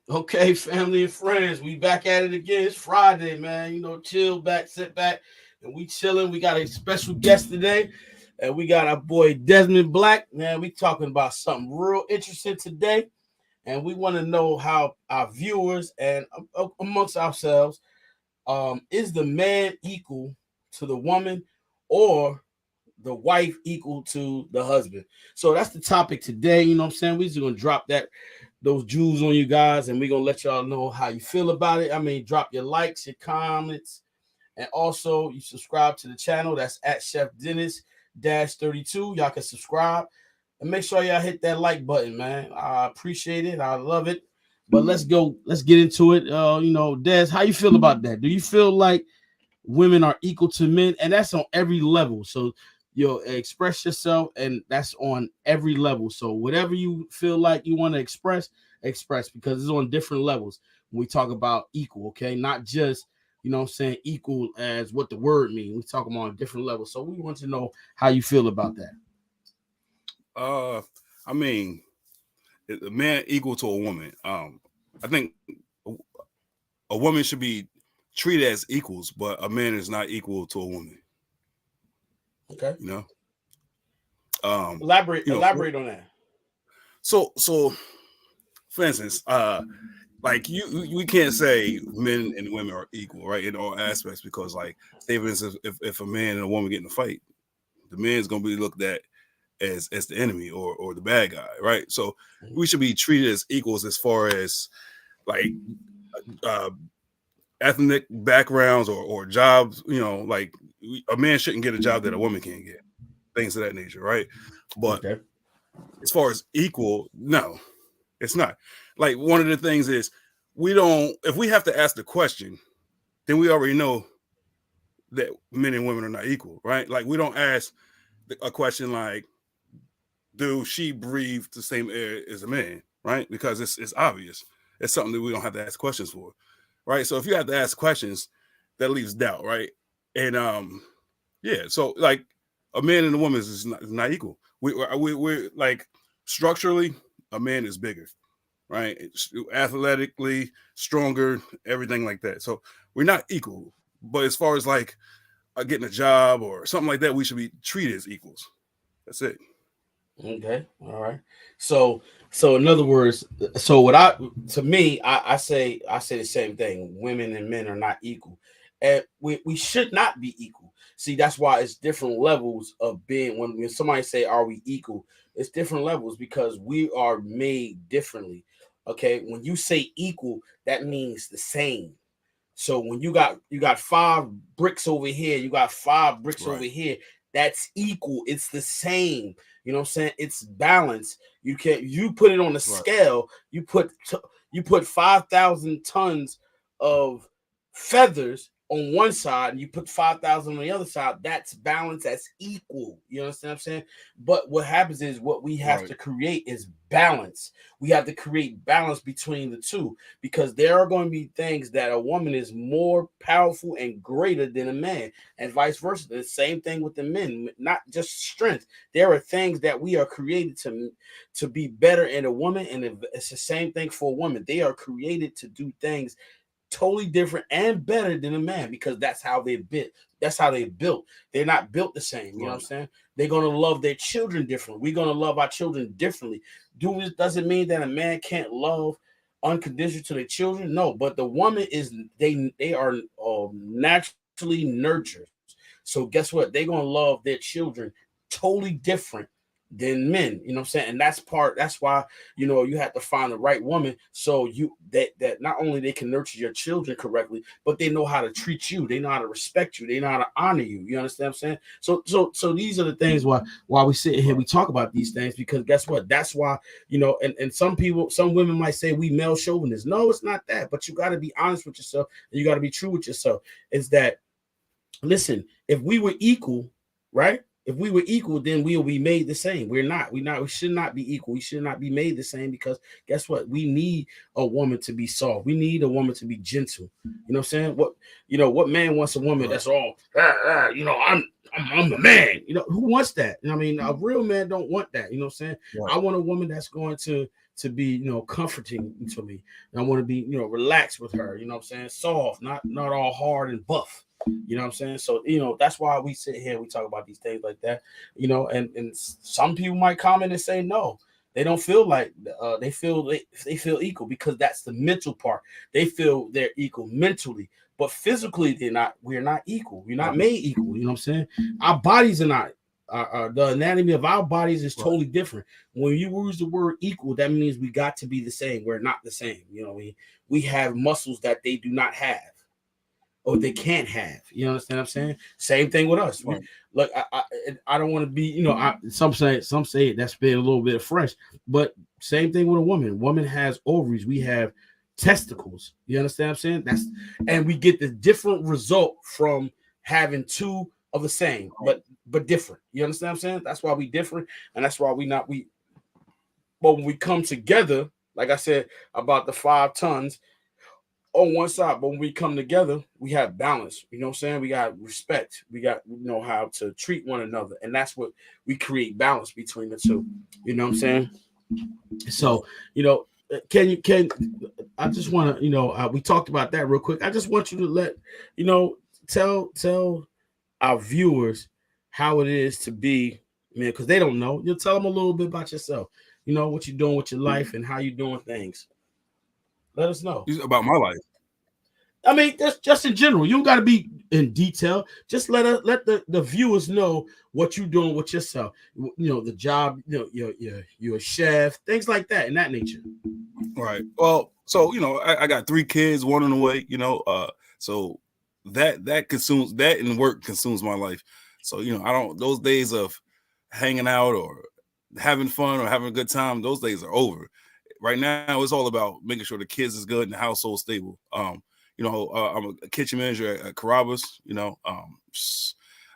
Okay, family and friends, we back at it again. It's Friday, man. Chill back, sit back, and we chilling. We got a special guest today, and we got our boy Desmond Black. Man, we talking about something real interesting today, and we want to know how our viewers and amongst ourselves, is the man equal to the woman, or the wife equal to the husband? So that's the topic today. You know what I'm saying? We're just gonna drop those jewels on you guys, and we're gonna let y'all know how you feel about it. I mean, drop your likes, your comments, and also you subscribe to the channel. That's at Chef Dennis 32. Y'all can subscribe and make sure y'all hit that like button, man. I appreciate it. I love it. But let's go. Let's get into it. Des, how you feel about that? Do you feel like women are equal to men? And that's on every level. So you'll express yourself, and that's on every level. So whatever you feel like you want to express, because it's on different levels when we talk about equal. Okay, not just what I'm saying, equal as what the word means. We talk about on different levels. So we want to know how you feel about that. Uh, I mean, a man equal to a woman. I think a woman should be treated as equals, but a man is not equal to a woman. Okay, You know, elaborate you know. elaborate on that. So, for instance, like we can't say men and women are equal, right, in all aspects, because, like, say for instance, if a man and a woman get in a fight, the man's gonna be looked at as the enemy or the bad guy, right? So we should be treated as equals as far as, like, uh, ethnic backgrounds or jobs. Like, a man shouldn't get a job that a woman can't get, things of that nature, right? But Okay. as far as equal, no, it's not. Like, one of the things is, we don't, if we have to ask the question, then we already know that men and women are not equal, right? Like, we don't ask a question like, do she breathe the same air as a man, right? Because it's obvious. It's something that we don't have to ask questions for, right? So if you have to ask questions, that leaves doubt, right? And yeah, so, like, a man and a woman is not equal. We're like, structurally, a man is bigger, right? Athletically stronger, everything like that. So we're not equal. But as far as, like, getting a job or something like that, we should be treated as equals. That's it. Okay. All right. So in other words, so what I to me, I say the same thing. Women and men are not equal. And we should not be equal. See, that's why it's different levels of being. When somebody say, are we equal? It's different levels because we are made differently. Okay. When you say equal, that means the same. So when you got five bricks over here, you got five bricks over Right. here. That's equal. It's the same. You know what I'm saying? It's balance. You put it on a Right. scale. You put 5,000 tons of feathers on one side, and you put 5,000 on the other side. That's balance. That's equal. You understand what I'm saying? But what happens is what we have Right. to create is balance. We have to create balance between the two, because there are going to be things that a woman is more powerful and greater than a man, and vice versa. The same thing with the men, not just strength. There are things that we are created to be better in a woman, and it's the same thing for a woman. They are created to do things totally different and better than a man, because that's how they're built. That's how they're built. They're not built the same. You know what I'm Right. saying? They're gonna love their children differently. We're gonna love our children differently. Doesn't mean that a man can't love unconditional to their children. No, but the woman is they are naturally nurtured. So guess what? They're gonna love their children totally different than men. You know what I'm saying? And that's why you have to find the right woman, so that not only they can nurture your children correctly, but they know how to treat you, they know how to respect you, they know how to honor you. You understand what I'm saying? So these are the things why we sit here, we Right. talk about these things, because guess what? That's why, and some women might say we male chauvinists. No, it's not that, but you got to be honest with yourself, and you got to be true with yourself. Is that, listen, if we were equal, right? If we were equal, then we will be made the same. We're not. We should not be equal. We should not be made the same, because guess what? We need a woman to be soft. We need a woman to be gentle. You know what I'm saying? What man wants a woman Right. that's all, I'm I'm the man. You know, who wants that? I mean, a real man don't want that. You know what I'm saying? Right. I want a woman that's going to be, you know, comforting to me. And I want to be, you know, relaxed with her. You know what I'm saying? Soft, not all hard and buff. You know what I'm saying? So, you know, that's why we sit here, we talk about these things like that, you know, and some people might comment and say no. They don't feel like they feel equal because that's the mental part. They feel they're equal mentally, but physically they're not. We're not equal. We're not made equal. You know what I'm saying? Our bodies are not. The anatomy of our bodies is totally different. When you use the word equal, that means we got to be the same. We're not the same. You know, we have muscles that they do not have, or they can't have. You understand what I'm saying? Same thing with us. Right. Look, I don't want to be, you know, some say that's been a little bit fresh, but same thing with a woman. Woman has ovaries. We have testicles. You understand what I'm saying? And we get the different result from having two of the same, but different. You understand what I'm saying? That's why we different, and that's why but when we come together, like I said about the 5 tons on one side, but when we come together, we have balance. You know what I'm saying? We got respect. We got, you know, how to treat one another, and that's what we create balance between the two. You know what I'm saying? So, you know, I just want to, you know, we talked about that real quick. I just want you to let, you know, tell our viewers how it is to be, man, because they don't know. You'll tell them a little bit about yourself. You know, what you're doing with your life and how you're doing things. Let us know about my life. I mean, that's just in general. You don't got to be in detail. Just let the viewers know what you're doing with yourself. You know, the job. You know, you're a chef, things like that, in that nature. Right. Well, so you know, I got 3 kids, 1 on the way. You know, so that consumes that, and work consumes my life. So you know, I don't, those days of hanging out or having fun or having a good time, those days are over. Right now, it's all about making sure the kids is good and the household stable. You know, I'm a kitchen manager at Carrabba's. You know, I'll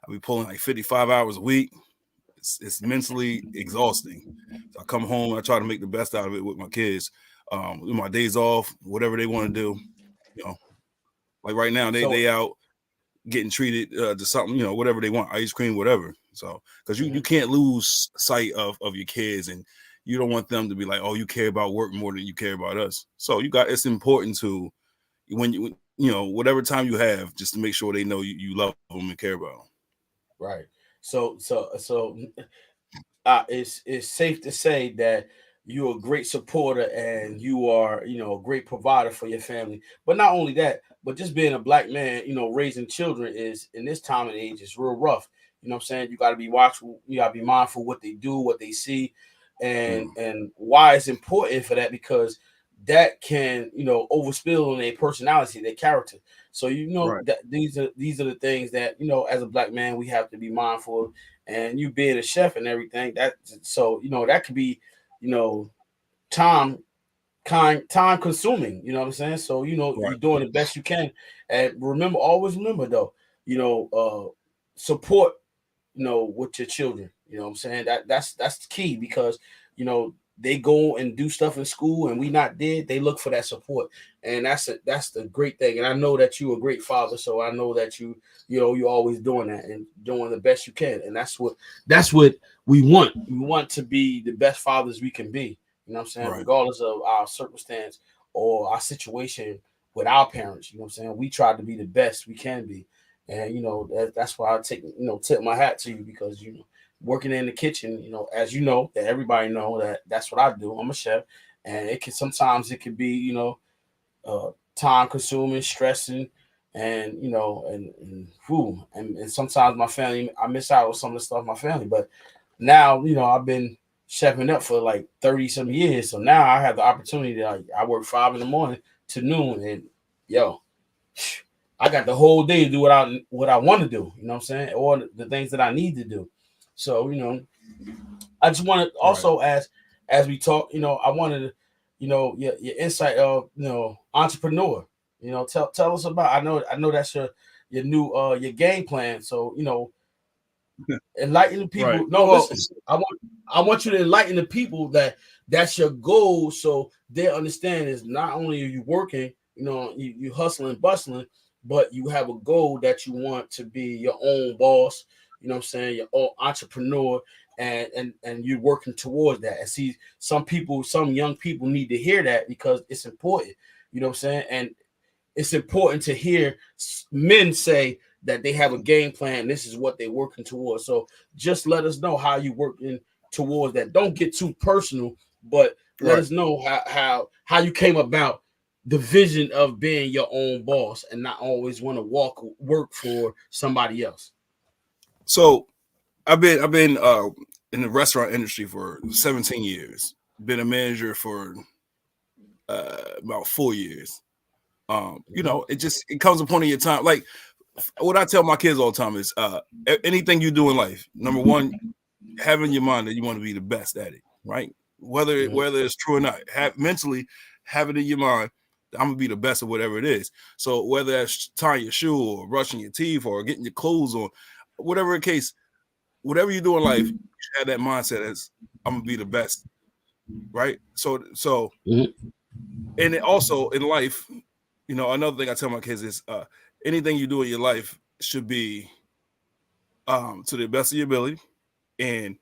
be pulling like 55 hours a week. It's mentally exhausting. So I come home, I try to make the best out of it with my kids. With my days off, whatever they want to do. You know, like right now, they out getting treated to something, you know, whatever they want, ice cream, whatever. So, because you can't lose sight of your kids, and you don't want them to be like, oh, you care about work more than you care about us. So it's important to, when you know, whatever time you have, just to make sure they know you love them and care about them. Right. So it's safe to say that you're a great supporter and you are, you know, a great provider for your family. But not only that, but just being a black man, you know, raising children is, in this time and age, is real rough. You know what I'm saying? You got to be watchful. You got to be mindful what they do, what they see, and why it's important for that, because that can, you know, overspill on their personality, their character. So, you know, that these are the things that, you know, as a black man, we have to be mindful of. And you being a chef and everything, that, so, you know, that could be, you know, time consuming, you know what I'm saying? So, you know, you're doing the best you can. And always remember though, you know, support, you know, with your children. You know what I'm saying? That's the key, because, you know, they go and do stuff in school and we not there, they look for that support. And that's the great thing. And I know that you're a great father, so I know that you know, you're always doing that and doing the best you can. And that's what we want. We want to be the best fathers we can be. You know what I'm saying? Regardless of our circumstance or our situation with our parents, you know what I'm saying? We try to be the best we can be. And, you know, that's why I tip my hat to you, because, you know, working in the kitchen, you know, as you know, that everybody know that's what I do. I'm a chef, and sometimes it could be, you know, time consuming, stressing, and, you know, and sometimes my family, I miss out on some of the stuff my family. But now, you know, I've been chefing up for like 30 some years, so now I have the opportunity to, I work 5 a.m. to noon, and yo, I got the whole day to do what I want to do. You know what I'm saying? Or the things that I need to do. So, you know, I just want to also ask, as we talk, you know, I wanted to, you know, your insight of, you know, entrepreneur. You know, tell us about. I know that's your new your game plan. So, you know, enlighten the people. Right. No, listen, I want you to enlighten the people that that's your goal, so they understand is not only are you working, you know, you hustling, bustling, but you have a goal that you want to be your own boss. you know what I'm saying, you're all entrepreneur and you're working towards that. And see, some young people need to hear that because it's important, you know what I'm saying? And it's important to hear men say that they have a game plan. This is what they're working towards. So just let us know how you working towards that. Don't get too personal, but let us know how you came about the vision of being your own boss and not always want to work for somebody else. So I've been in the restaurant industry for 17 years. Been a manager for about 4 years. You know, it comes upon in your time. Like what I tell my kids all the time is anything you do in life, number one, have in your mind that you want to be the best at it, right? Whether it's true or not, mentally have it in your mind. I'm gonna be the best at whatever it is. So whether that's tying your shoe or brushing your teeth or getting your clothes on, whatever the case, whatever you do in life, you should have that mindset as I'm gonna be the best, right? So and it also in life, you know, another thing I tell my kids is anything you do in your life should be to the best of your ability, and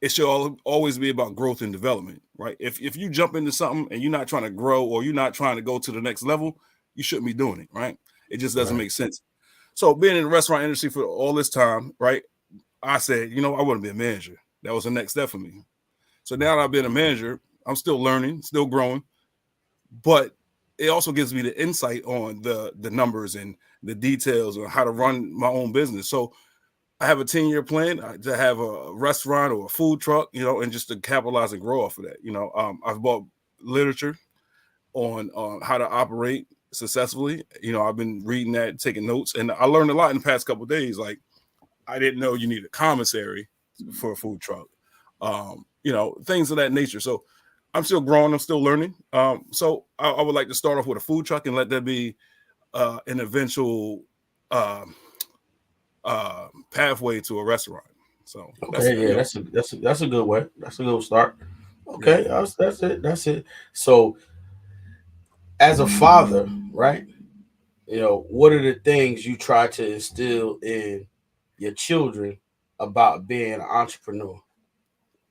it should always be about growth and development, right? If you jump into something and you're not trying to grow or you're not trying to go to the next level, you shouldn't be doing it, right? It just doesn't make sense. So being in the restaurant industry for all this time, right? I said, you know, I want to be a manager. That was the next step for me. So now that I've been a manager, I'm still learning, still growing, but it also gives me the insight on the numbers and the details on how to run my own business. So I have a 10-year plan to have a restaurant or a food truck, you know, and just to capitalize and grow off of that. You know, I've bought literature on how to operate successfully. You know, I've been reading that, taking notes, and I learned a lot in the past couple of days. Like, I didn't know you need a commissary for a food truck, you know, things of that nature. So I'm still growing. I'm still learning. So I would like to start off with a food truck and let that be an eventual pathway to a restaurant. So that's a good way. That's a good start. Okay, that's it. So as a father, right? You know, what are the things you try to instill in your children about being an entrepreneur?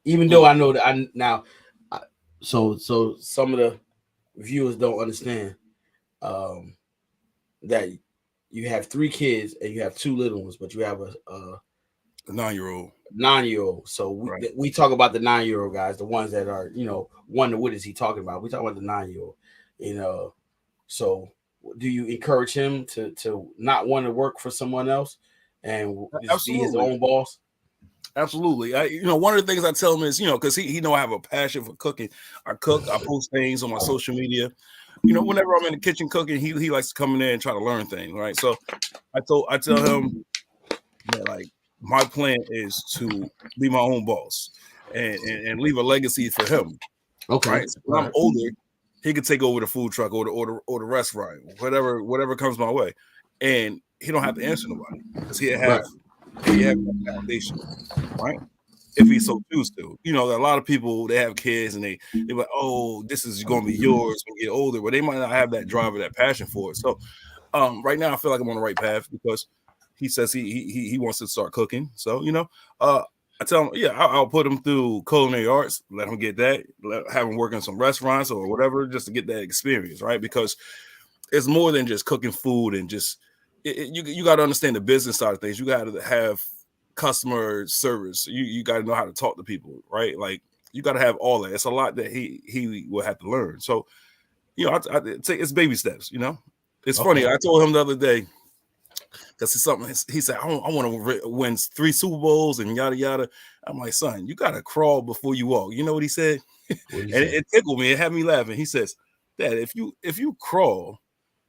Even though I know that so some of the viewers don't understand that you have 3 kids and you have 2 little ones, but you have a 9-year-old. 9-year-old. So we talk about the 9-year-old guys, the ones that are, you know, wonder what is he talking about. We talk about the 9-year-old, you know. So do you encourage him to not want to work for someone else and just be his own boss? Absolutely. You know, one of the things I tell him is, you know, because he know I have a passion for cooking. I cook, I post things on my social media. You know, whenever I'm in the kitchen cooking, he likes to come in there and try to learn things, right? So I tell him that, like, my plan is to be my own boss and leave a legacy for him. Okay. Right? So when I'm older, he could take over the food truck or the restaurant, whatever comes my way, and he don't have to answer nobody because he have that foundation, right? If he so choose to. You know, a lot of people, they have kids and they're like, oh, this is going to be yours when you get older, but they might not have that drive or that passion for it. So right now I feel like I'm on the right path because he says he wants to start cooking. So, you know, I tell him, yeah, I'll put him through culinary arts, let him get that, have him work in some restaurants or whatever, just to get that experience, right? Because it's more than just cooking food and just, you got to understand the business side of things. You got to have customer service. You got to know how to talk to people, right? Like, you got to have all that. It's a lot that he will have to learn. So, you know, I take it's baby steps. You know, it's funny. I told him the other day because it's something he said. I want to win 3 Super Bowls and yada yada. I'm like, son, you got to crawl before you walk. You know what he said? And it tickled me. It had me laughing. He says, Dad, if you crawl,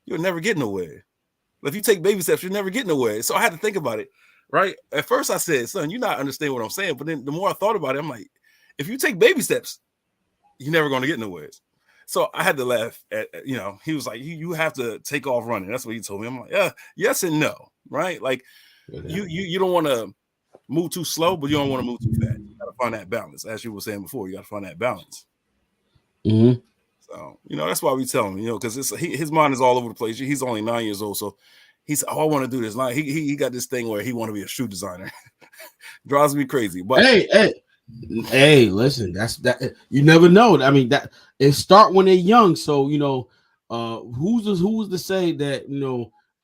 you'll never get nowhere. If you take baby steps, you'll never get nowhere. So I had to think about it. Right. At first I said, son, you're not understanding what I'm saying. But then the more I thought about it, I'm like, if you take baby steps, you're never going to get nowhere. So I had to laugh at, you know, he was like, you have to take off running. That's what he told me. I'm like, yeah, yes and no. Right. Like you don't want to move too slow, but you don't want to move too fast. You got to find that balance. As you were saying before, you got to find that balance. So, you know, that's why we tell him, you know, because his mind is all over the place. He's only 9 years old. So he said, "Oh, I want to do this." Like he got this thing where he want to be a shoe designer. Drives me crazy. But hey, listen, that's that. You never know. I mean, that it start when they're young. So who's to say that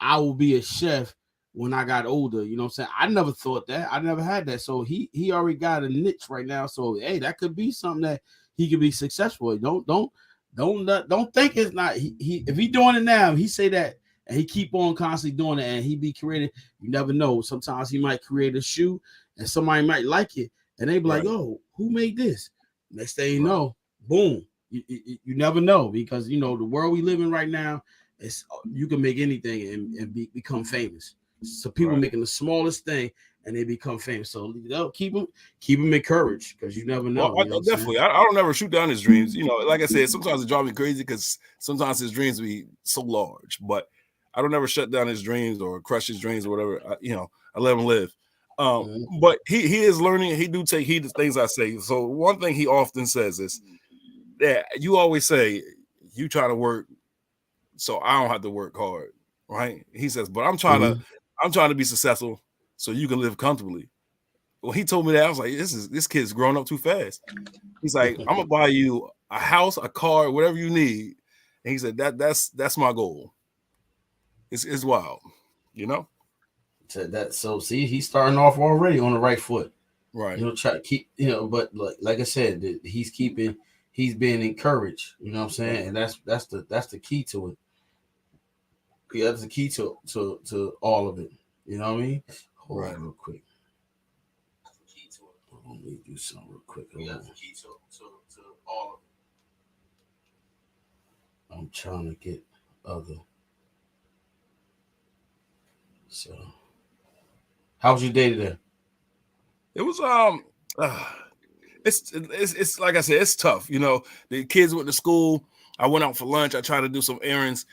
I will be a chef when I got older? You know what I'm saying? I never thought that. I never had that. So he already got a niche right now. So hey, that could be something that he could be successful. Don't think it's not. He if he doing it now, he say that and he keep on constantly doing it and he be creating. You never know. Sometimes he might create a shoe and somebody might like it and they be like, "Oh, who made this?" Next thing you know, boom. You never know because the world we live in right now is you can make anything and become famous. So people making the smallest thing and they become famous. So keep them encouraged because you never know. Well, definitely. I don't ever shoot down his dreams. Like I said, sometimes it drives me crazy because sometimes his dreams be so large. But I don't ever shut down his dreams or crush his dreams or whatever. I let him live. But he is learning. He do take heed to things I say. So one thing he often says is that you always say you try to work so I don't have to work hard, right? He says, but I'm trying to be successful so you can live comfortably. When he told me that, I was like, this kid's growing up too fast. He's like, I'm gonna buy you a house, a car, whatever you need. And he said that's my goal. It's wild, So see, he's starting off already on the right foot. Right. Try to keep, but like I said, he's being encouraged, you know what I'm saying? And that's the key to it. Yeah, that's the key to all of it. You know what I mean? Hold on real quick. Let me do something real quick. Yeah, that's the key to all of it. I'm trying to get other. So, how was your day today? It was it's like I said, it's tough. The kids went to school. I went out for lunch. I tried to do some errands,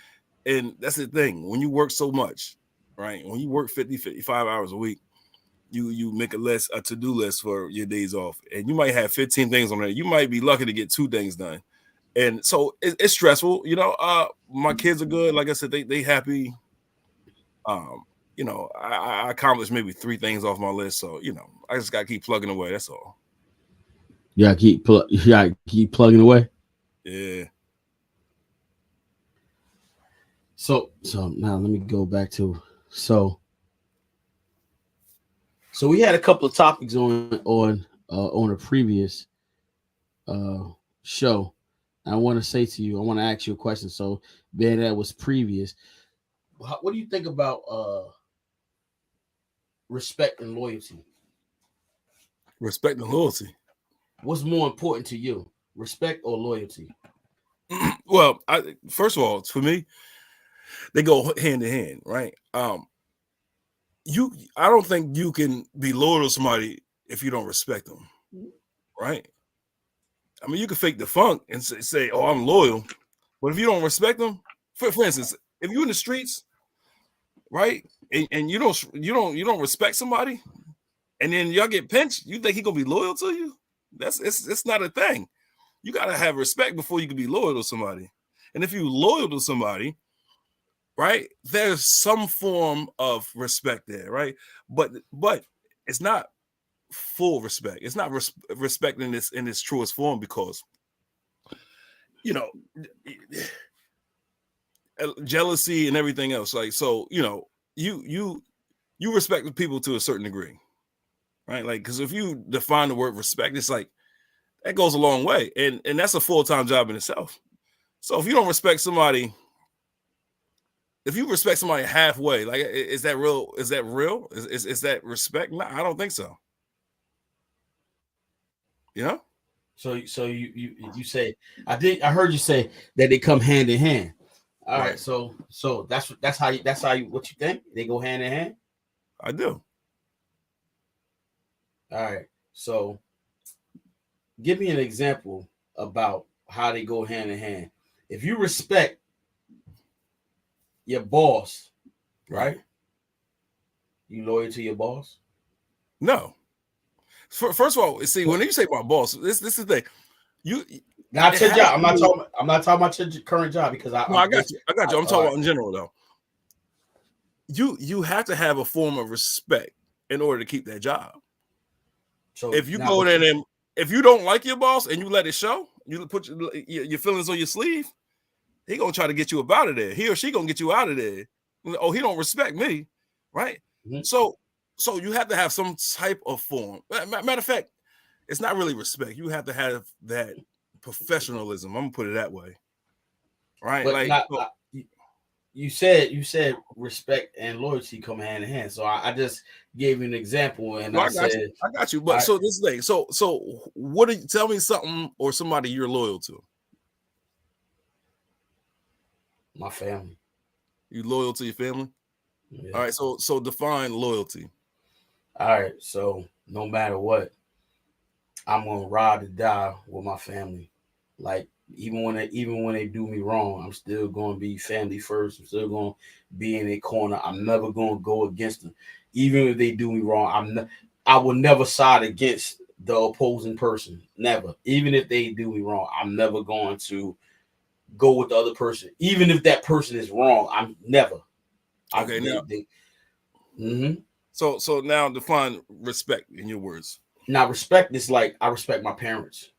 and that's the thing. When you work so much, right? When you work 50, 55 hours a week, you make a to-do list for your days off, and you might have 15 things on there. You might be lucky to get 2 things done, and so it's stressful. My kids are good. Like I said, they happy. I accomplished maybe 3 things off my list, so I just gotta keep plugging away. That's all. Yeah, keep plugging away. Yeah. So now let me go back to so we had a couple of topics on a previous show. I want to say to you, I want to ask you a question. So being that was previous, what do you think about respect and loyalty? Respect and loyalty. What's more important to you, respect or loyalty? Well, first of all, for me, they go hand in hand, right? I don't think you can be loyal to somebody if you don't respect them, right? I mean, you can fake the funk and say, "Oh, I'm loyal," but if you don't respect them, for instance, if you're in the streets, right, and you don't respect somebody, and then y'all get pinched, you think he gonna be loyal to you? It's not a thing. You gotta have respect before you can be loyal to somebody. And if you're loyal to somebody, right, there's some form of respect there, right? But it's not full respect. It's not respect in its truest form because jealousy and everything else. Like, so you respect the people to a certain degree, right? Like, because if you define the word respect, it's like that goes a long way, and that's a full-time job in itself. So if you don't respect somebody, if you respect somebody halfway, like, is that real? Is that real? Is that respect? No, I don't think so. So you say, I heard you say that they come hand in hand. All right. So that's how you what you think? They go hand in hand? I do. All right. So give me an example about how they go hand in hand. If you respect your boss, right? You loyal to your boss? No. First of all, see, when you say my boss, this is the thing. Not your job. I'm not talking about your current job because I got you. I'm talking about in general though. you have to have a form of respect in order to keep that job. So If you now, go in and if you don't like your boss and you let it show, you put your feelings on your sleeve, he gonna try to get you up out of there. He or she gonna get you out of there. Oh, he don't respect me, right? Mhm. So you have to have some type of form. Matter of fact, it's not really respect. You have to have that professionalism. I'm gonna put it that way, right? but Like, not you said respect and loyalty come hand in hand. So I just gave you an example, and well, I said, I got you. But so this thing, so what do you tell me something or somebody you're loyal to? my family. You loyal to your family? Yeah. All right. So define loyalty. All right. So no matter what, I'm gonna ride or die with my family. Like even when they do me wrong, I'm still gonna be family first. I'm still gonna be in a corner. I'm never gonna go against them, even if they do me wrong. I will never side against the opposing person. Never. Even if they do me wrong, I'm never going to go with the other person, even if that person is wrong. I'm never. Okay. Mm-hmm. So now define respect in your words. Now respect is like I respect my parents.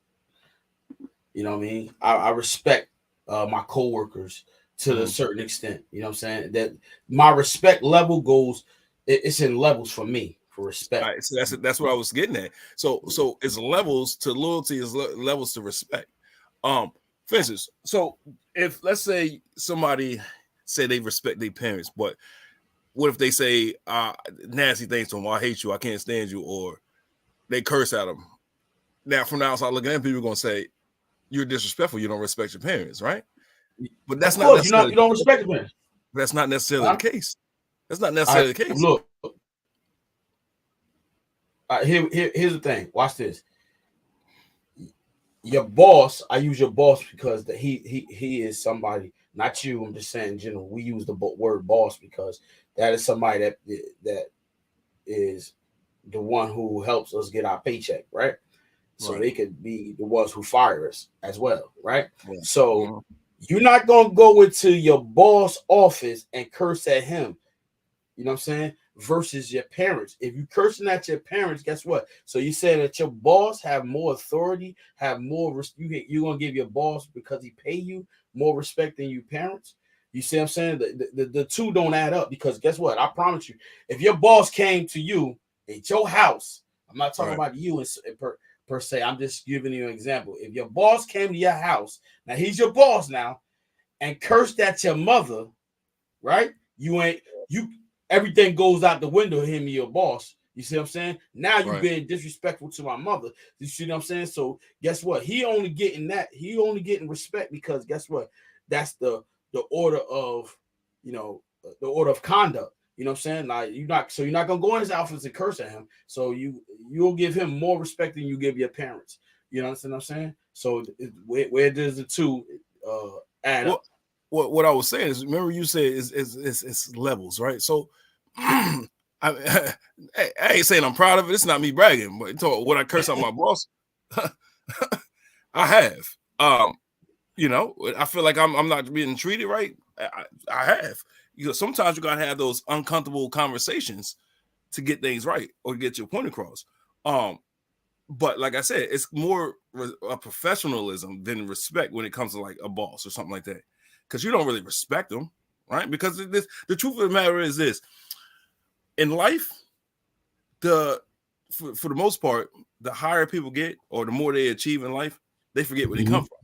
You know what I mean? I respect my coworkers to a certain extent. You know what I'm saying? That my respect level goes. It's in levels for me for All respect. right, so that's what I was getting at. So it's levels to loyalty, is levels to respect. For instance, so if let's say somebody say they respect their parents, but what if they say nasty things to them? I hate you, I can't stand you, or they curse at them. Now, from the outside looking in, people are gonna say you're disrespectful. You don't respect your parents, right? But Of that's not course, necessarily you don't respect the parents. that's not necessarily the Huh? case. That's not necessarily the case. Look. Here's the thing. Watch this. Your boss, I use your boss because he is somebody, not you. I'm just saying in general. We use the word boss because that is somebody that is the one who helps us get our paycheck, right? So Right. they could be the ones who fire us as well, right? Yeah. So you're not gonna go into your boss office and curse at him. You know what I'm saying? Versus your parents. If you cursing at your parents, guess what? So you saying that your boss have more authority, have more. You're gonna give your boss because he pay you more respect than you parents. You see what I'm saying? The two don't add up because guess what? I promise you, if your boss came to you at your house, I'm not talking about you per se. I'm just giving you an example. If your boss came to your house, now he's your boss now, and cursed at your mother, right? You everything goes out the window, him and your boss. You see what I'm saying? Now you being disrespectful to my mother. You see what I'm saying? So guess what? He only getting respect because guess what? That's the order of, the order of conduct. You know what I'm saying? Like you're not gonna go in his office and curse at him. So you'll give him more respect than you give your parents. You know what I'm saying? So where does the two add up? What I was saying is, remember you said it's levels, right? So I ain't saying I'm proud of it. It's not me bragging, but what I curse on my boss, I have. I feel like I'm not being treated right. I have. Sometimes you gotta have those uncomfortable conversations to get things right or get your point across. But like I said, it's more a professionalism than respect when it comes to like a boss or something like that, because you don't really respect them, right? Because the truth of the matter is this: in life, for the most part, the higher people get or the more they achieve in life, they forget where they come from.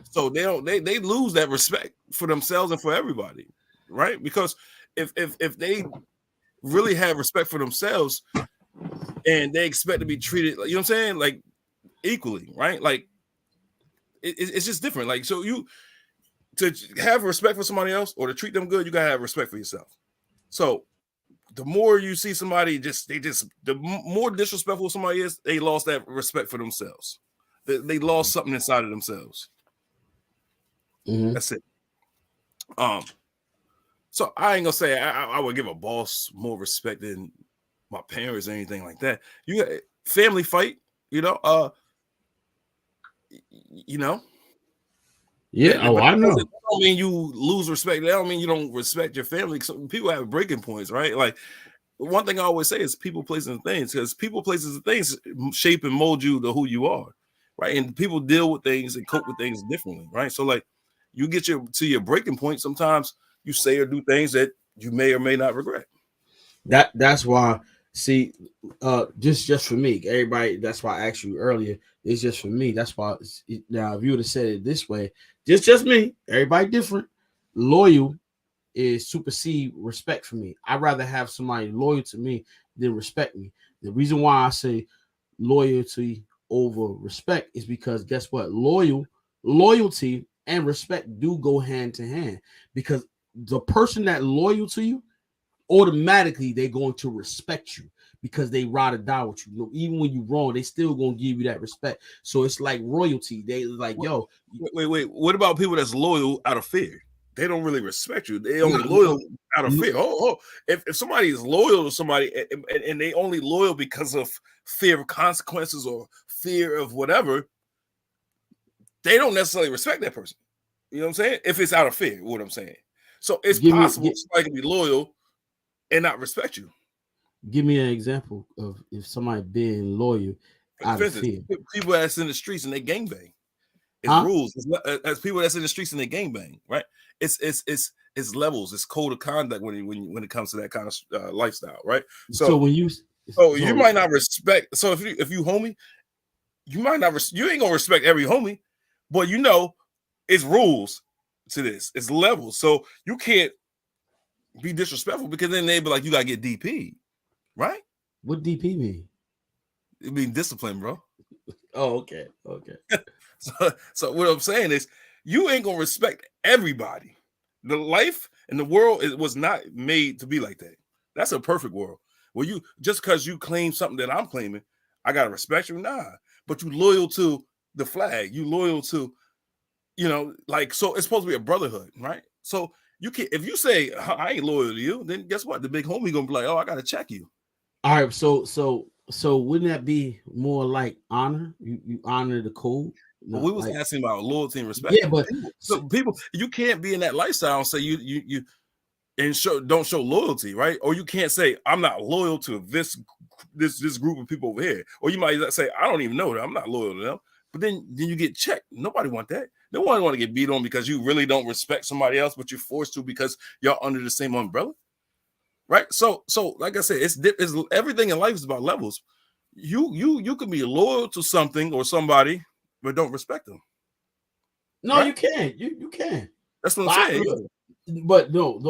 So they lose that respect for themselves and for everybody, right? Because if they really have respect for themselves and they expect to be treated, you know what I'm saying, like equally, right? Like it's just different. Like, so to have respect for somebody else or to treat them good, you gotta have respect for yourself. So the more you see somebody the more disrespectful somebody is, they lost that respect for themselves. They lost something inside of themselves. That's it. So I ain't gonna say I would give a boss more respect than my parents or anything like that. You got family fight, you know. Yeah. Oh, But I know. that don't mean you lose respect. That don't mean you don't respect your family. So people have breaking points, right? Like one thing I always say is people, places, and things, because people, places, and things shape and mold you to who you are, right? And people deal with things and cope with things differently, right? So like you get to your breaking point. Sometimes you say or do things that you may or may not regret. That's why. See, just for me, everybody. That's why I asked you earlier. It's just for me. That's why. Now, if you would have said it this way, just me. Everybody different. Loyal is supersede respect for me. I'd rather have somebody loyal to me than respect me. The reason why I say loyalty over respect is because guess what? Loyalty and respect do go hand to hand because the person that loyal to you automatically they're going to respect you because they ride or die with you. You know, even when you're wrong, they still gonna give you that respect. So it's like royalty. They like, yo, Wait. What about people that's loyal out of fear? They don't really respect you. They only no, loyal out of no, fear. If somebody is loyal to somebody and they only loyal because of fear of consequences or fear of whatever, they don't necessarily respect that person. You know what I'm saying? If it's out of fear, what I'm saying. So it's possible somebody can be loyal and not respect you. give me an example of if somebody being loyal out For of instance, fear. people that's in the streets and they gangbang. It's Huh? rules. As people that's in the streets and they gangbang, right? It's levels. It's code of conduct when it comes to that kind of lifestyle, right? So when you You might not respect. So if you homie, you might not. You ain't gonna respect every homie, but you know it's rules to this. It's levels. So you can't be disrespectful because then they be like you gotta get DP, right? what DP mean? It mean discipline, bro. Oh, okay. So what I'm saying is you ain't gonna respect everybody. The life and the world was not made to be like that. That's a perfect world. Well, you just because you claim something that I'm claiming, I gotta respect you. Nah, but you loyal to the flag. You loyal to, like so. It's supposed to be a brotherhood, right? So you can if you say I ain't loyal to you, then guess what? The big homie gonna be like, oh, I gotta check you. All right. So wouldn't that be more like honor? You honor the code. But No, we was like, asking about loyalty and respect. yeah, but People, you can't be in that lifestyle and say you and don't show loyalty, right? Or you can't say I'm not loyal to this group of people over here. Or you might say I don't even know them. I'm not loyal to them. But then you get checked. Nobody want that. No one want to get beat on because you really don't respect somebody else, but you're forced to because y'all under the same umbrella, right? So like I said, it's everything in life is about levels. You can be loyal to something or somebody, but don't respect them. no, Right? you can't. You can. That's what I'm saying. But no,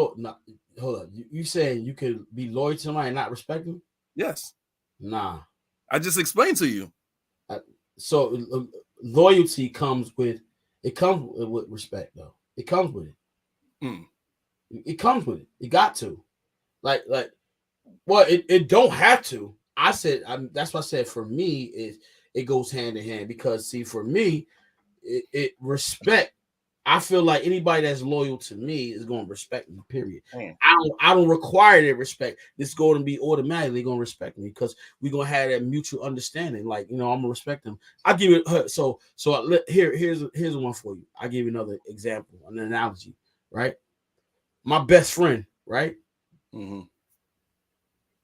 hold on. You saying you could be loyal to somebody and not respect them? Yes. Nah. I just explained to you. So loyalty comes with respect, though. It comes with it. It comes with it. It got to. Like, well, it don't have to. That's what I said. For me, it goes hand in hand because see, for me, it respect. I feel like anybody that's loyal to me is going to respect me. Period. I don't require their respect. This is going to be automatically going to respect me because we're going to have that mutual understanding. Like I'm gonna respect them. I give it so here's one for you. I give you another example, an analogy. Right, my best friend. Right,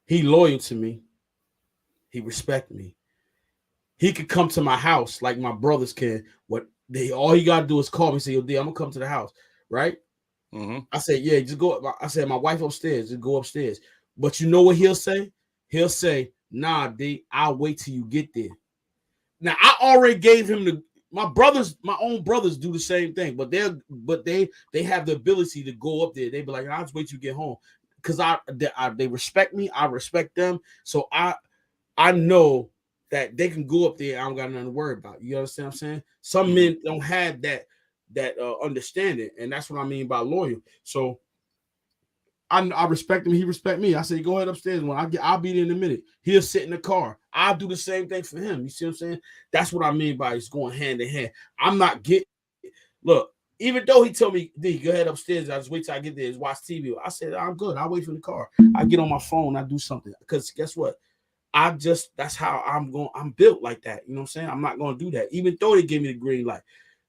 he loyal to me. He respect me. He could come to my house like my brothers can. All he gotta do is call me and say, yo, D, I'm gonna come to the house, right? I said, yeah, just go. I said, my wife upstairs, just go upstairs. But you know what he'll say? He'll say, nah, D, I'll wait till you get there. Now I already gave him my own brothers do the same thing, but they have the ability to go up there. They be like, I'll just wait till you get home. Because they respect me, I respect them. So I know that they can go up there. I don't got nothing to worry about. You understand what I'm saying? Some men don't have that understanding, and that's what I mean by loyal. So I respect him. He respect me. I say, go ahead upstairs. I'll be there in a minute. He'll sit in the car. I'll do the same thing for him. You see what I'm saying? That's what I mean by it's going hand in hand. I'm not look. Even though he told me, D, go ahead upstairs. I just wait till I get there. Just watch TV. I said, I'm good. I'll wait for the car. I get on my phone. I do something. Because guess what? That's how I'm built like that. You know what I'm saying? I'm not going to do that. Even though they gave me the green light.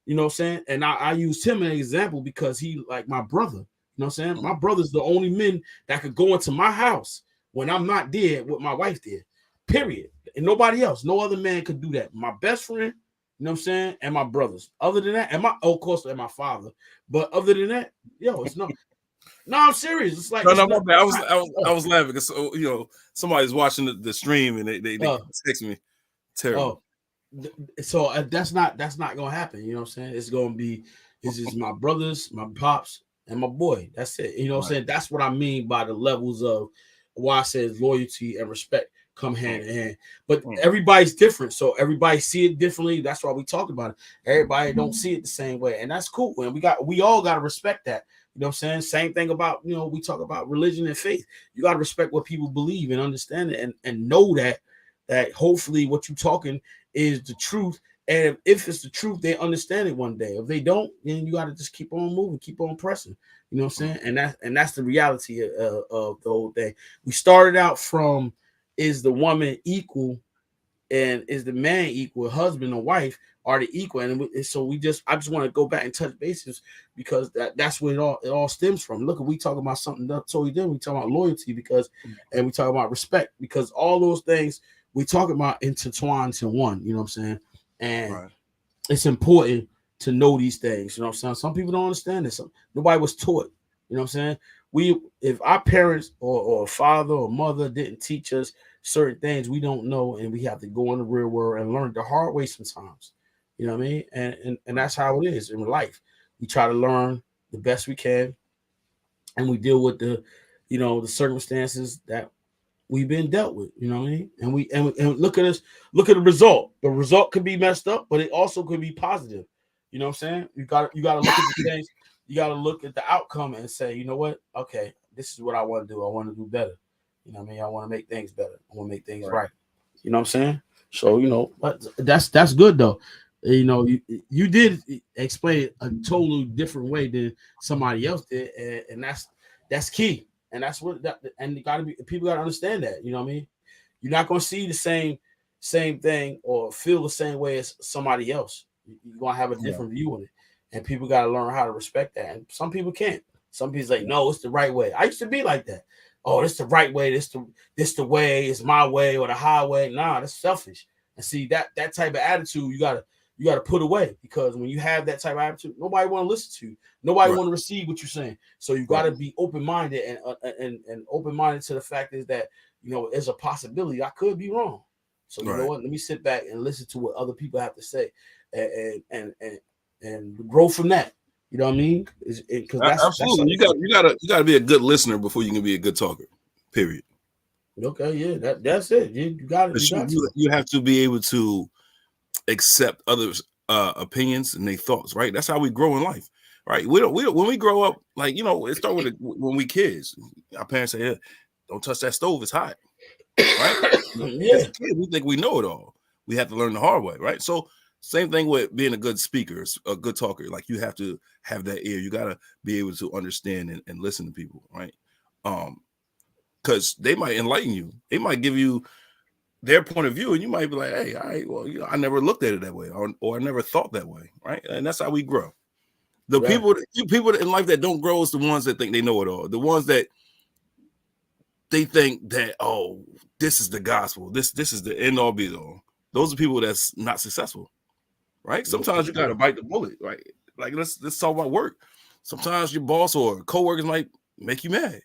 You know what I'm saying? And I used him as an example because he like my brother. You know what I'm saying? My brother's the only men that could go into my house when I'm not there with my wife there. Period. And nobody else, no other man could do that. My best friend, you know what I'm saying, and my brothers. Other than that, and my of course, and my father. But other than that, it's no. No, I'm serious. It's like no, my bad. I was laughing because somebody's watching the stream and they text me. Terrible. So that's not gonna happen. You know what I'm saying? It's gonna be it's just my brothers, my pops, and my boy. That's it. You know what I'm saying? That's what I mean by the levels of why I said loyalty and respect come hand in hand. But everybody's different, so everybody see it differently. That's why we talk about it. Everybody don't see it the same way, and that's cool. And we all got to respect that. You know what I'm saying? Same thing about, we talk about religion and faith. You got to respect what people believe and understand it and know that hopefully what you're talking is the truth. And if it's the truth, they understand it one day. If they don't, then you got to just keep on moving, keep on pressing. You know what I'm saying? And that's the reality of the whole thing. We started out from, is the woman equal and is the man equal? Husband or wife are the equal? And so I just want to go back and touch bases because that's where it all stems from. Look, we talk about something totally different. We talk about loyalty and we talk about respect because all those things we talk about intertwined to one. You know what I'm saying? And it's important to know these things. You know what I'm saying? Some people don't understand this. Nobody was taught. You know what I'm saying? If our parents or father or mother didn't teach us certain things, we don't know, and we have to go in the real world and learn the hard way sometimes. You know what I mean? And that's how it is in life. We try to learn the best we can, and we deal with the circumstances that we've been dealt with. You know what I mean? And look at us. Look at the result. The result could be messed up, but it also could be positive. You know what I'm saying? You got to look at the things. You got to look at the outcome and say, you know what? Okay, this is what I want to do. I want to do better. You know what I mean? I want to make things better. I want to make things right. You know what I'm saying? So, but that's good though. You did explain it a totally different way than somebody else did, and that's key. And that's and people got to understand that. You know what I mean? You're not going to see the same thing or feel the same way as somebody else. You're going to have a different view on it. And people got to learn how to respect that. And some people can't. Some people like, no, it's the right way. I used to be like that. Oh, it's the right way. This the way. It's my way or the highway. Nah, that's selfish. And see that type of attitude you gotta put away, because when you have that type of attitude, nobody want to listen to you. Nobody want to receive what you're saying. So you got to be open-minded and open-minded to the fact is that there's a possibility I could be wrong. So you know what? Let me sit back and listen to what other people have to say and grow from that. You know what I mean? Because absolutely. You gotta be a good listener before you can be a good talker. Period. Okay, yeah, that's it. You got it. You have to be able to accept others' opinions and their thoughts. Right. That's how we grow in life. Right. When we grow up, it starts with when we kids. Our parents say, hey, "Don't touch that stove; it's hot." Right. As a kid, we think we know it all. We have to learn the hard way. Right. So. Same thing with being a good speaker, a good talker. Like you have to have that ear. You got to be able to understand and listen to people, right? Because they might enlighten you. They might give you their point of view, and you might be like, "Hey, I never looked at it that way, or I never thought that way," right? And that's how we grow. The people in life that don't grow is the ones that think they know it all. The ones that they think that, oh, this is the gospel. This is the end all be all. Those are people that's not successful. Right. Sometimes you got to bite the bullet. Right. Like let's talk about work. Sometimes your boss or coworkers might make you mad.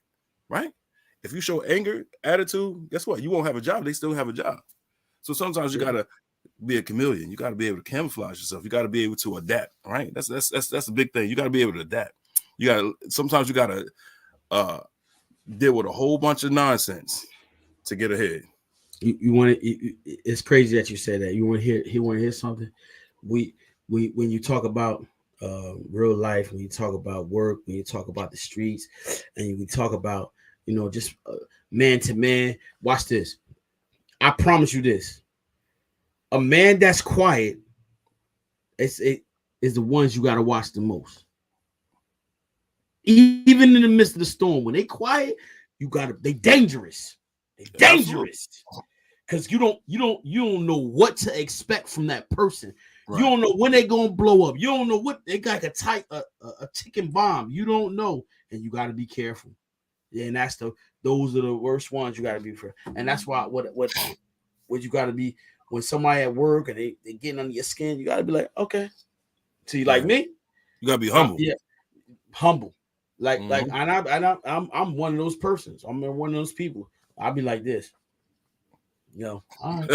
Right. If you show anger, attitude, guess what? You won't have a job. They still have a job. So sometimes you got to be a chameleon. You got to be able to camouflage yourself. You got to be able to adapt. Right. That's a big thing. You got to be able to adapt. Sometimes you got to deal with a whole bunch of nonsense to get ahead. You want to? It's crazy that you said that. You want to hear? He want to hear something? We when you talk about real life, when you talk about work, when you talk about the streets, and we talk about just man to man. Watch this. I promise you this. A man that's quiet is the ones you got to watch the most. Even in the midst of the storm, when they quiet, they dangerous. They dangerous. Because you don't know what to expect from that person. You don't know when they're gonna blow up. You don't know what they got a ticking bomb. You don't know, and you got to be careful. Yeah, and those are the worst ones. You got to be for, and that's why what you got to be when somebody at work and they getting under your skin. You got to be like, okay, so you like me? You gotta be humble. Yeah, humble. Like I'm one of those persons. I'm one of those people. I'll be like this. All right.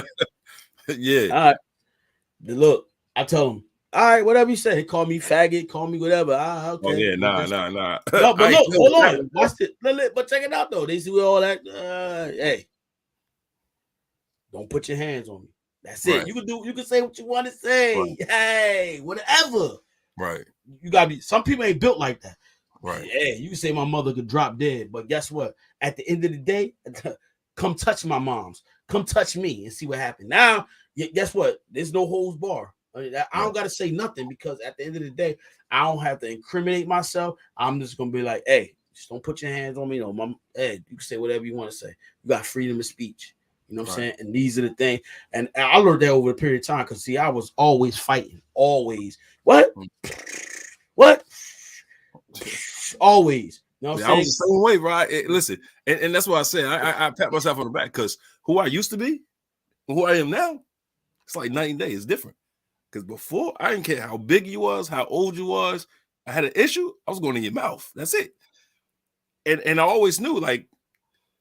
Yeah. All right. Look, I tell them, all right, whatever you say. Call me faggot, call me whatever. Okay. Oh yeah, nah. No, but look, hold on. Watch it. But check it out though. They see all that. Hey, don't put your hands on me. That's it. You can say what you want to say. Right. Hey, whatever. Right. You gotta be. Some people ain't built like that. Right. Yeah, you can say my mother could drop dead, but guess what? At the end of the day, come touch my mom's. Come touch me and see what happened. Now, guess what? There's no holds bar. I don't got to say nothing because at the end of the day, I don't have to incriminate myself. I'm just going to be like, hey, just don't put your hands on me. Hey, you can say whatever you want to say. You got freedom of speech. You know what I'm saying? And these are the things. And I learned that over a period of time because, see, I was always fighting. Always. What? Always. You know what I'm saying? I was the same way, right? Listen, and that's why I said I pat myself on the back because who I used to be, who I am now, it's like night and day. It's different. Because before, I didn't care how big you was, how old you was. I had an issue, I was going in your mouth. That's it. And I always knew, like,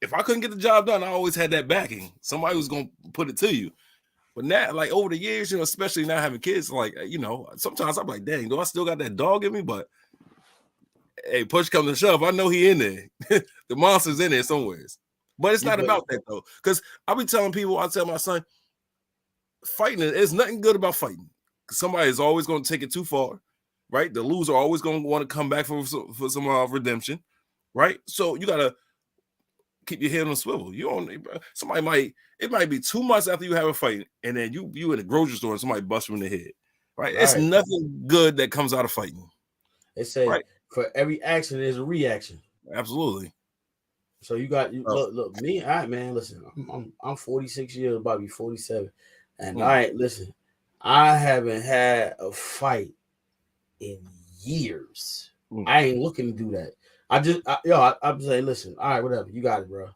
if I couldn't get the job done, I always had that backing. Somebody was going to put it to you. But now, like, over the years, especially now having kids, like, sometimes I'm like, dang, do I still got that dog in me? But, hey, push comes to shove, I know he in there. The monster's in there somewhere. But it's not about that, though. Because I be telling people, I tell my son, fighting, there's nothing good about fighting. Somebody is always going to take it too far, right? The loser always going to want to come back for some redemption, right? So you got to keep your head on a swivel. It might be 2 months after you have a fight, and then you in a grocery store and somebody busts you in the head, right? It's nothing good that comes out of fighting. They say for every action, there's a reaction. Absolutely. So you got look me. All right, man. Listen, I'm 46 years, about to be 47, and all right, listen. I haven't had a fight in years. I ain't looking to do that. I'm saying, listen, all right, whatever, you got it, bro.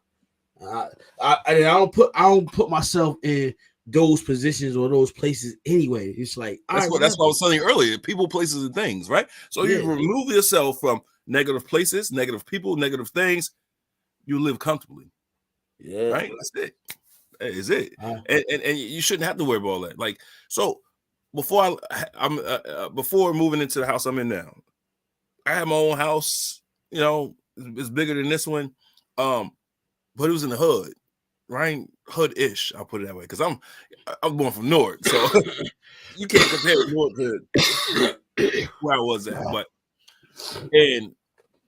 I don't put myself in those positions or those places anyway. It's like that's what I was saying earlier. People, places, and things, right? So you remove yourself from negative places, negative people, negative things. You live comfortably. Yeah, right. That's it. That is it. And you shouldn't have to worry about all that. Like, so before before moving into the house I'm in now, I had my own house. It's bigger than this one, but it was in the hood, right? Hood-ish, I'll put it that way, because I'm born from North, so you can't compare North to where I was at. And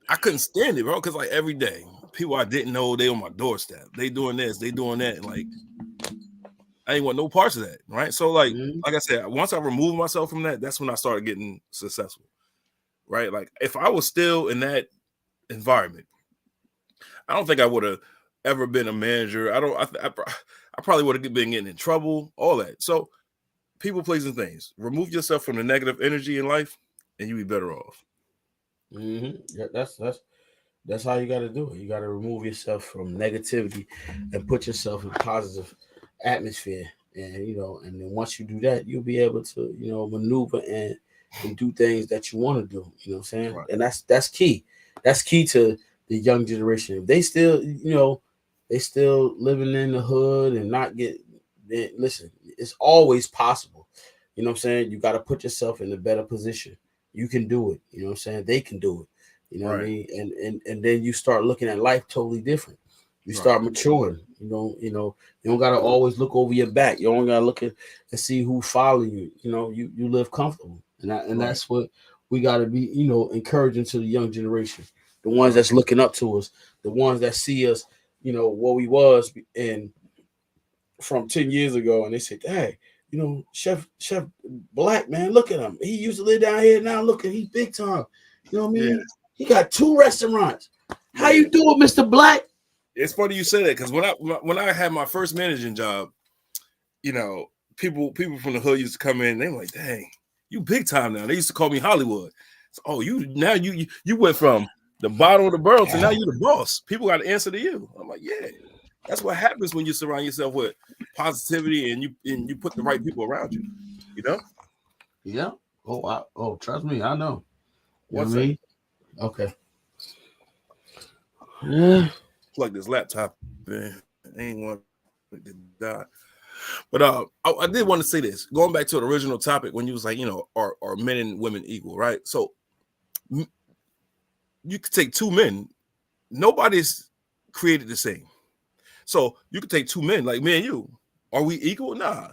I couldn't stand it, bro, because like every day, people I didn't know, they on my doorstep. They doing this, they doing that, and like I ain't want no parts of that, right? So like I said, once I removed myself from that, that's when I started getting successful, right? Like if I was still in that environment, I don't think I would have ever been a manager. I probably would have been getting in trouble, all that. So people, places, and things. Remove yourself from the negative energy in life, and you'll be better off. Yeah, that's how you got to do it. You got to remove yourself from negativity and put yourself in a positive atmosphere. And and then once you do that, you'll be able to maneuver and do things that you want to do. You know what I'm saying? Right. And that's key. That's key to the young generation. If they still they still living in the hood and not listen, it's always possible. You know what I'm saying? You got to put yourself in a better position. You can do it. You know what I'm saying? They can do it. You know what I mean? And then you start looking at life totally different. You start maturing. You don't gotta always look over your back. You only gotta look at and see who following you. You live comfortable. And that's what we gotta be, encouraging to the young generation. The ones that's looking up to us, the ones that see us, what we was and from 10 years ago, and they said, hey, Chef Black, man, look at him. He used to live down here. Now look at he big time. You know what I mean? Yeah. He got 2 restaurants. How you doing, Mr. Black? It's funny you say that because when I had my first managing job, people from the hood used to come in. They were like, "Dang, you big time now." They used to call me Hollywood. So, oh, you went from the bottom of the barrel to now you're the boss. People got to answer to you. I'm like, yeah, that's what happens when you surround yourself with positivity and you put the right people around you. You know? Yeah. Oh, trust me, I know. You know What's what I mean? Okay. Yeah. Plug this laptop, man. I ain't want to die. But I did want to say this. Going back to the original topic when you was like, are men and women equal, right? So you could take two men. Nobody's created the same. So you could take two men like me and you. Are we equal? Nah,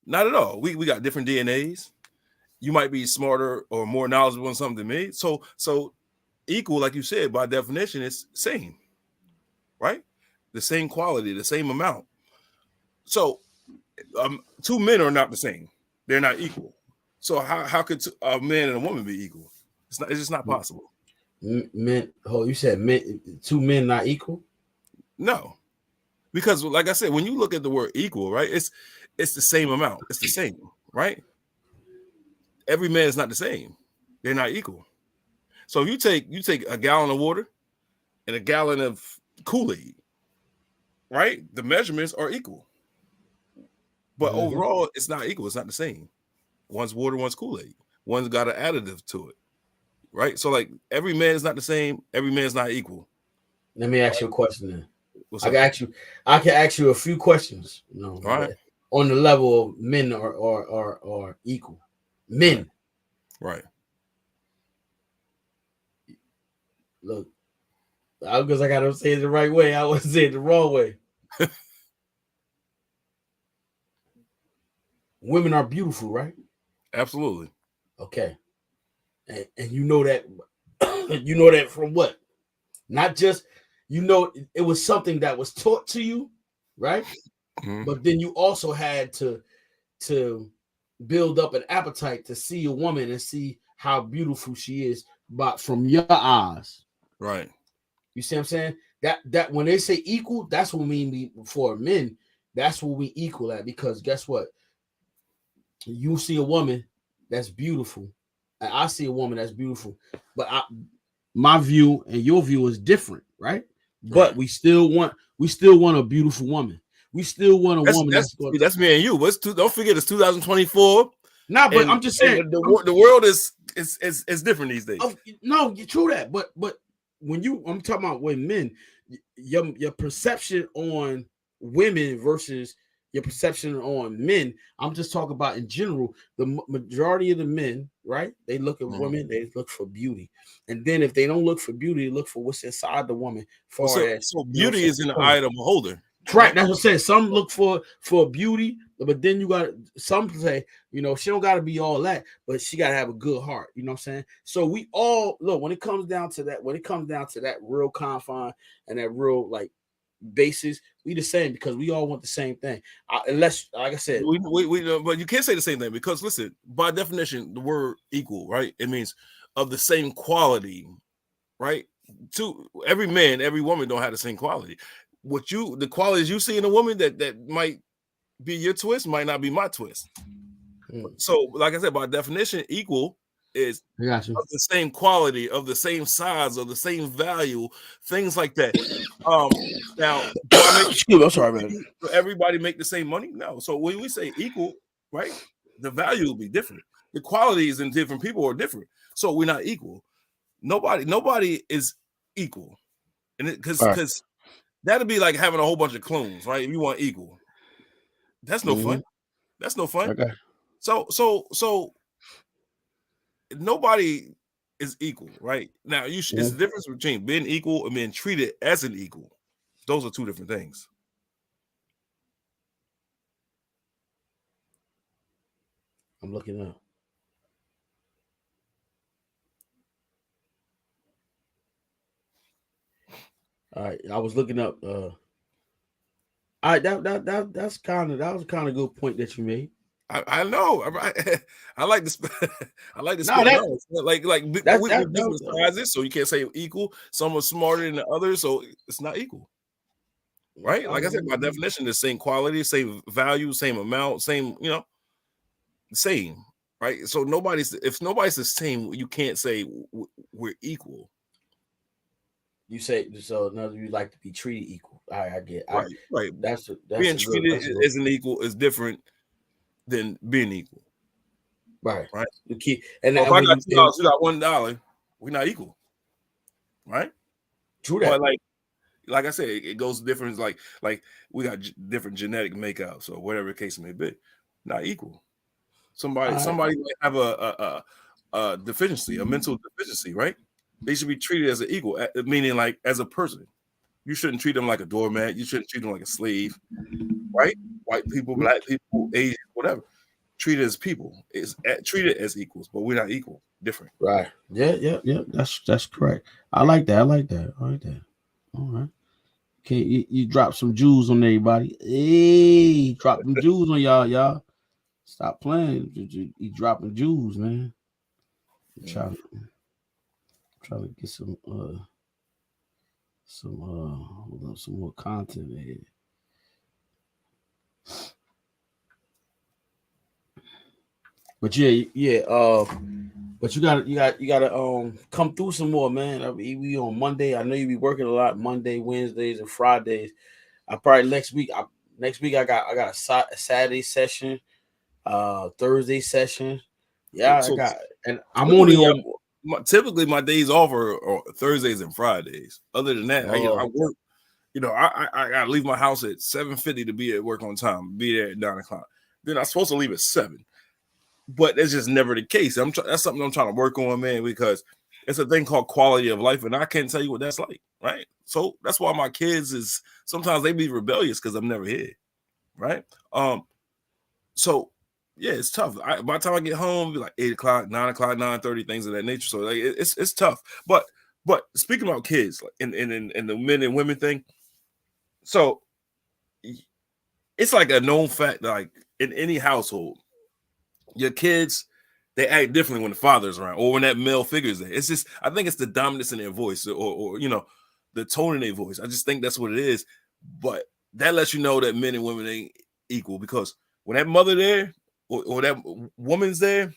not at all. We got different DNAs. You might be smarter or more knowledgeable on something than me. So equal, like you said, by definition, is same, right? The same quality, the same amount. So two men are not the same. They're not equal. So how could a man and a woman be equal? It's just not possible. Men. Oh, you said men. Two men not equal? No, because like I said, when you look at the word equal, right? It's the same amount. It's the same, right? Every man is not the same. They're not equal. So if you take a gallon of water and a gallon of Kool-Aid, right? The measurements are equal. But overall, it's not equal. It's not the same. One's water, one's Kool-Aid. One's got an additive to it, right? So like every man is not the same. Every man is not equal. Let me ask you a question then. I can ask you a few questions. All right. On the level of men are equal. Men. Right. Look, because I gotta say it the right way. I was saying it the wrong way. Women are beautiful, right? Absolutely. Okay. And you know that you know that from what? Not just it was something that was taught to you, right? Mm-hmm. But then you also had to build up an appetite to see a woman and see how beautiful she is, but from your eyes. Right. You see what I'm saying? That when they say equal, that's what we mean for men. That's what we equal at, because guess what? You see a woman that's beautiful, and I see a woman that's beautiful, but my view and your view is different, right? But we still want a beautiful woman. We still want a woman that's me and you. Don't forget it's 2024. Nah, but I'm just saying the world is different these days. No, you're true that, but when I'm talking about with men, your perception on women versus your perception on men. I'm just talking about in general. The majority of the men, right? They look at women. They look for beauty, and then if they don't look for beauty, they look for what's inside the woman. So beauty is in the eye of the beholder. Right, that's what I'm saying. Some look for beauty, but then you got some say, she don't got to be all that, but she got to have a good heart. You know what I'm saying? So we all look when it comes down to that real confine and that real like basis, we the same, because we all want the same thing. Unless, like I said, we but you can't say the same thing, because listen, by definition, the word equal, right? It means of the same quality, right? To every man, every woman don't have the same quality. The qualities you see in a woman that might be your twist might not be my twist. So, like I said, by definition, equal is of the same quality, of the same size, of the same value, things like that. Now, I'm sorry, man. Everybody make the same money? No. So when we say equal, right, the value will be different. The qualities in different people are different. So we're not equal. Nobody is equal, and because that'd be like having a whole bunch of clones, right? If you want equal, that's no fun. That's no fun. Okay. So nobody is equal, right? Now it's the difference between being equal and being treated as an equal. Those are two different things. I'm looking up. All right, I was looking up. All right, that was kind of good point that you made. I know. I like this. I like this. Like we different sizes, so you can't say equal. Some are smarter than the others, so it's not equal. right? Like I said, by definition, the same quality, same value, same amount, same, same, right? So if nobody's the same, you can't say we're equal. You say so. None of you like to be treated equal. I get. Right. That's being treated as an equal is different than being equal. Right. The key. And if I got $2, you got $1, we're not equal. Right. True that. But like I said, it goes different. Like we got different genetic makeup, so whatever the case may be, not equal. Somebody might have a deficiency, a mental deficiency, right? They should be treated as an equal, meaning like as a person. You shouldn't treat them like a doormat. You shouldn't treat them like a slave, right? White people, black people, Asian, whatever. Treated as people. Is treated as equals, but we're not equal. Different. Right. Yeah. That's correct. I like that. All right. Okay, you drop some jewels on everybody. Hey, drop them jewels on y'all. Stop playing. You dropping jewels, man. Trying to get some more content in here. But but you gotta come through some more, man. We on Monday. I know you be working a lot Monday, Wednesdays, and Fridays. I probably next week I got a Saturday session, Thursday session. Yeah, so I'm only on. Typically, my days off are Thursdays and Fridays. Other than that, I work. I gotta leave my house at 7:50 to be at work on time. Be there at 9:00. Then I'm supposed to leave at 7. But it's just never the case. That's something I'm trying to work on, man, because it's a thing called quality of life, and I can't tell you what that's like, right? So that's why my kids sometimes they be rebellious because I'm never here, right? So yeah, it's tough. By the time I get home, it'll be like 8:00, 9:00, 9:30, things of that nature. So like it's tough. But speaking about kids, like in the men and women thing, so it's like a known fact, like in any household. Your kids, they act differently when the father's around or when that male figure is there. It's just, I think it's the dominance in their voice or the tone in their voice. I just think that's what it is. But that lets you know that men and women ain't equal, because when that mother there or that woman's there,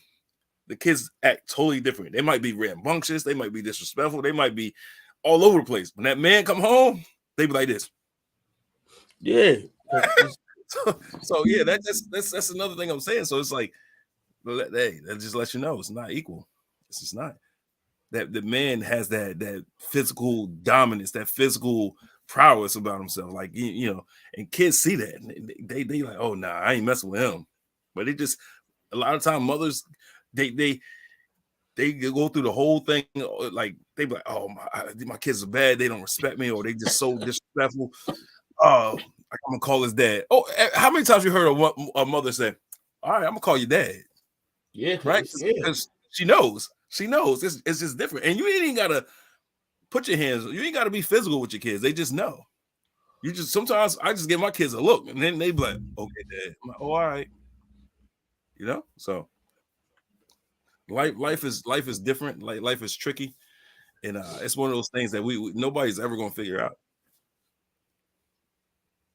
the kids act totally different. They might be rambunctious. They might be disrespectful. They might be all over the place. When that man come home, they be like this. Yeah. so yeah, that's another thing I'm saying. So it's like, that just lets you know it's not equal. It's just not. That the man has that physical dominance, that physical prowess about himself. Like, and kids see that. And they like, oh, nah, I ain't messing with him. But it just, a lot of time mothers, they go through the whole thing. Like, they be like, oh, my kids are bad. They don't respect me, or they just so disrespectful. I'm going to call his dad. Oh, how many times you heard a mother say, all right, I'm going to call your dad? Yeah, right. Because she knows. It's just different, and you ain't gotta put your hands. You ain't gotta be physical with your kids. They just know. You just sometimes I just give my kids a look, and then they be like, "Okay, Dad." I'm like, "Oh, all right." So life is different. Like life is tricky, and it's one of those things that we nobody's ever gonna figure out.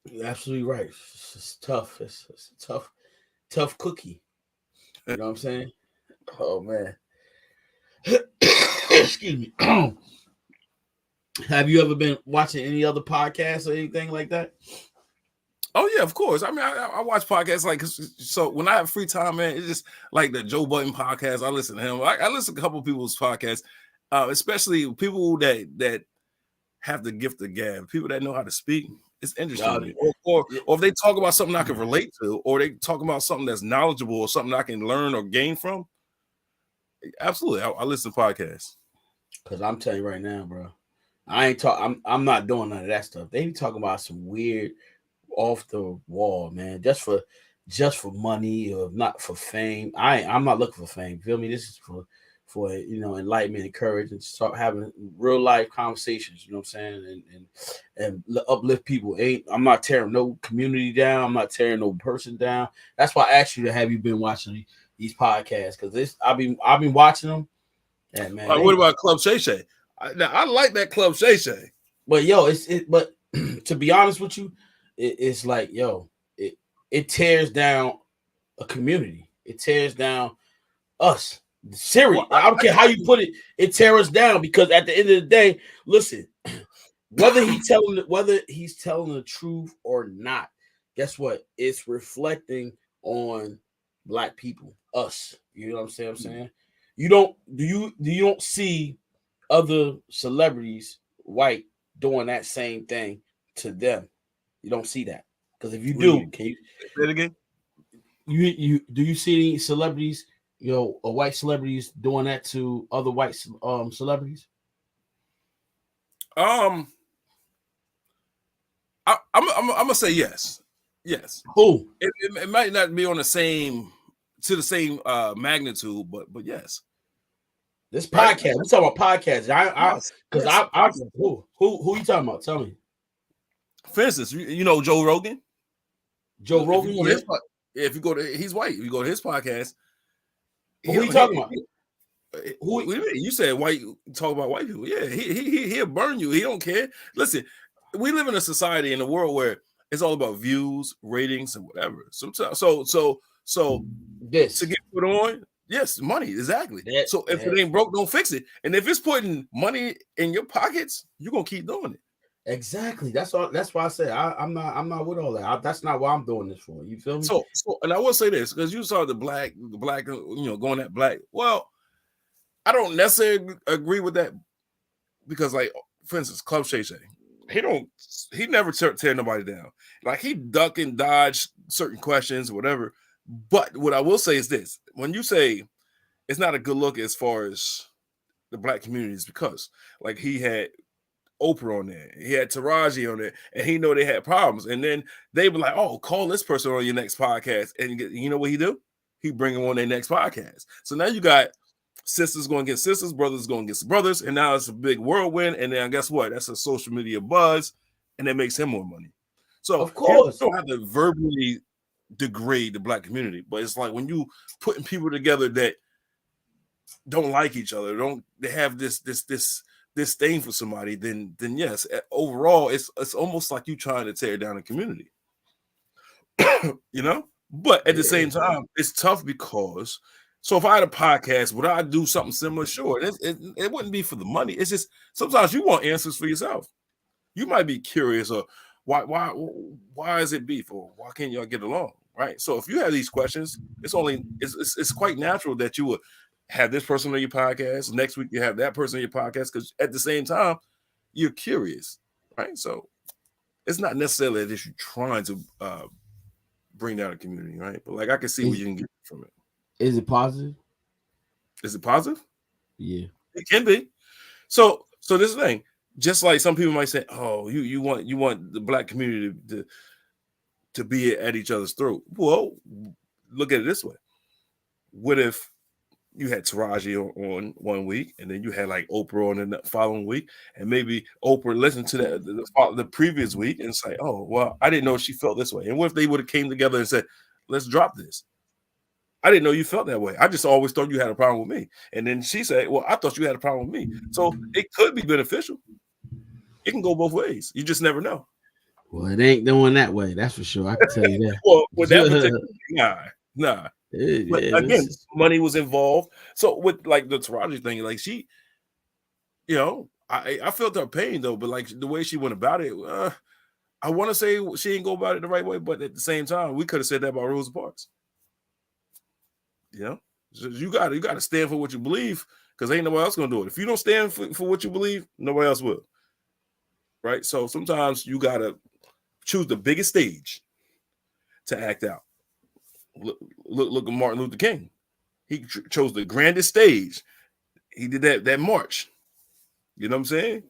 You're absolutely right. It's tough. It's a tough cookie. You know what I'm saying? Oh man. Excuse me. Have you ever been watching any other podcasts or anything like that? Oh yeah, of course. I mean, I watch podcasts so when I have free time, man, it's just like the Joe Budden podcast. I listen to him. I listen to a couple of people's podcasts, especially people that have the gift of gab, people that know how to speak. It's interesting. Or if they talk about something I can relate to, or they talk about something that's knowledgeable or something I can learn or gain from. Absolutely. I listen to podcasts. Cause I'm telling you right now, bro, I'm not doing none of that stuff. They be talking about some weird off the wall, man, just for money or not for fame. I'm not looking for fame. Feel me? This is for enlightenment, encourage, and start having real life conversations. You know what I'm saying? And uplift people. I'm not tearing no community down. I'm not tearing no person down. That's why I asked you to have you been watching these podcasts, because I've been watching them. And man, what about Club Shay Shay? I like that Club Shay Shay. But yo, but to be honest with you, it's like, yo, it tears down a community. It tears down us. Serious. Well, I don't care how you put it. It tears us down because at the end of the day, listen, whether he's telling the truth or not, guess what? It's reflecting on black people, us. You know what I'm saying? You don't see other celebrities white doing that same thing to them. You don't see that because if you do, can you say it again? You do you see any celebrities, white celebrities doing that to other white celebrities? I'm gonna say yes. Who? It might not be on the same magnitude, but yes. This podcast, we're talking about podcasts. Who you talking about? Tell me. For instance, you know Joe Rogan. Joe Rogan. If you go to he's white. If you go to his podcast, who are you talking about? Who you said white? Talk about white people. Yeah, he'll burn you. He don't care. Listen, we live in a society in a world where it's all about views, ratings, and whatever. Sometimes, so this to get put on, yes, money exactly. So if it ain't broke, don't fix it. And if it's putting money in your pockets, you're gonna keep doing it. Exactly. That's all. That's why I said I'm not with all that. That's not why I'm doing this for. You feel me? So and I will say this because you saw the black, going at black. Well, I don't necessarily agree with that because, like, for instance, Club Shay Shay, he never tear nobody down. Like, he duck and dodge certain questions or whatever. But what I will say is this: when you say it's not a good look as far as the black community is because, like, he had Oprah on there, he had Taraji on there, and he know they had problems, and then they were like, "Oh, call this person on your next podcast," and you know what he do? He bring them on their next podcast. So now you got sisters going to get sisters, brothers going to get brothers, and now it's a big whirlwind. And then guess what? That's a social media buzz, and that makes him more money. So of course, you don't have to verbally degrade the black community, but it's like when you putting people together that don't like each other, they have this thing for somebody, then yes, overall it's almost like you trying to tear down a community. You know, but at the same time, it's tough because so if I had a podcast, would I do something similar? Sure. It wouldn't be for the money. It's just sometimes you want answers for yourself. You might be curious or why is it beef or why can't y'all get along? Right. So if you have these questions, it's quite natural that you would have this person on your podcast. Next week you have that person on your podcast because at the same time, you're curious. Right. So it's not necessarily that you're trying to bring down a community, right? But like I can see what you can get from it. Is it positive? Is it positive? Yeah, it can be. So this thing, just like some people might say, "Oh, you want the black community to be at each other's throat." Well, look at it this way: what if you had Taraji on 1 week, and then you had like Oprah on the following week, and maybe Oprah listened to the previous week and say, "Oh, well, I didn't know she felt this way." And what if they would have came together and said, "Let's drop this. I didn't know you felt that way. I just always thought you had a problem with me." And then she said, "Well, I thought you had a problem with me." So it could be beneficial. It can go both ways. You just never know. Well, it ain't going that way. That's for sure. I can tell you that. Well, with that particular, nah. But again, money was involved. So with like the Taraji thing, like she, I felt her pain though, but like the way she went about it, I want to say she didn't go about it the right way, but at the same time, we could have said that about Rosa Parks. So you got to stand for what you believe because ain't nobody else gonna do it. If you don't stand for what you believe, nobody else will. Right? So sometimes you gotta choose the biggest stage to act out. Look at Martin Luther King. He chose the grandest stage. He did that march. You know what I'm saying?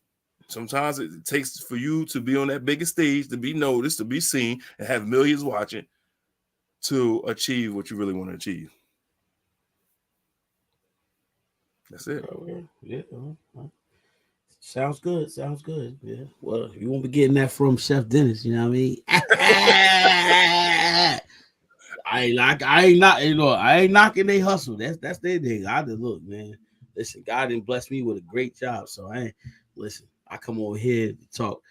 Sometimes it takes for you to be on that biggest stage, to be noticed, to be seen, and have millions watching to achieve what you really want to achieve. That's it. Yeah. Sounds good. Yeah. Well, you won't be getting that from Chef Dennis. You know what I mean? I ain't knocking they hustle. That's their thing. I just look, man. Listen, God didn't bless me with a great job, so I come over here to talk.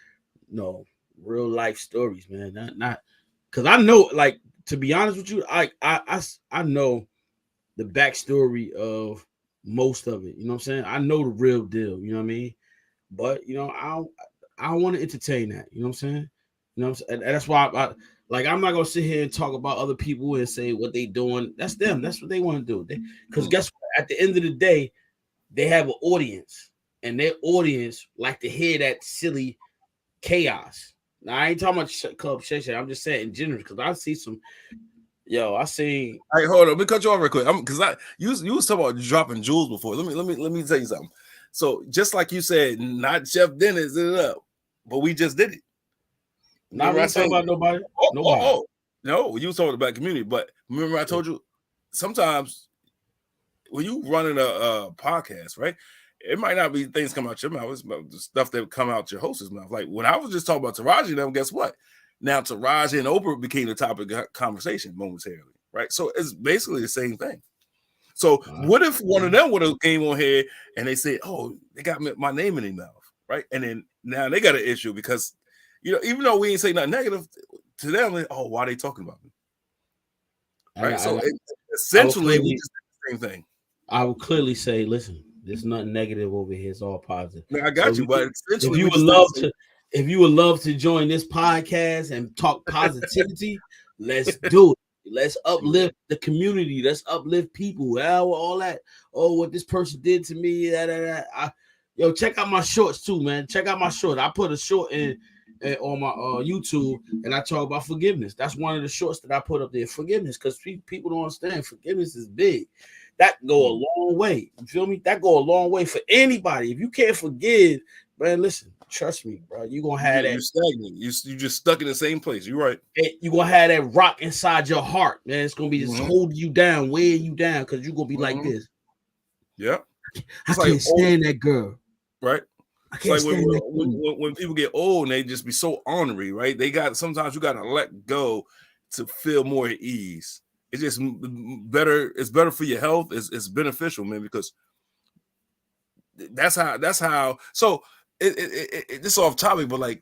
real life stories, man. Not because I know, like, to be honest with you, I know the backstory of most of it. You know what I'm saying? I know the real deal. You know what I mean? But I don't want to entertain that. You know what I'm saying? You know what I'm saying? And that's why like I'm not gonna sit here and talk about other people and say what they doing. That's them. That's what they want to do. Because guess what? At the end of the day, they have an audience, and their audience like to hear that silly chaos. Now I ain't talking about Club Shay Shay. I'm just saying in general because I see some. Yo, I see. Hey, hold on. Let me cut you off real quick. Because you was talking about dropping jewels before. Let me tell you something. So just like you said, not Chef Dennis did it up, but we just did it. Not really talking about nobody. Nobody. No, you was talking about community. But remember, I told you sometimes when you running a podcast, right? It might not be things come out your mouth. It's about the stuff that come out your host's mouth. Like when I was just talking about Taraji and them, guess what? Now Taraji and Oprah became the topic of conversation momentarily, right? So it's basically the same thing. So what if one of them would have came on here and they said, "Oh, they got my name in their mouth," right? And then now they got an issue because, you know, even though we ain't say nothing negative to them, like, oh, why are they talking about me? Right? So essentially, we just did the same thing. I would clearly say, listen, there's nothing negative over here. It's all positive. I got you, but essentially, if you would love to join this podcast and talk positivity, let's do it. Let's uplift the community. Let's uplift people. All that. Oh, what this person did to me. Yo, check out my shorts too, man. Check out my short. I put a short in on my YouTube, and I talk about forgiveness. That's one of the shorts that I put up there. Forgiveness, because people don't understand. Forgiveness is big. That go a long way. You feel me? That go a long way for anybody. If you can't forgive, man, listen. Trust me, bro. You're gonna have that. You're stagnant. You just stuck in the same place. You're right. You're gonna have that rock inside your heart, man. It's gonna be just holding you down, weighing you down, because you're gonna be like this. Yeah. I can't stand that girl. Right. I can't stand that when people get old and they just be so ornery, right? Sometimes you gotta let go to feel more at ease. It's just better. It's better for your health. It's beneficial, man, because that's how. So this is off topic, but like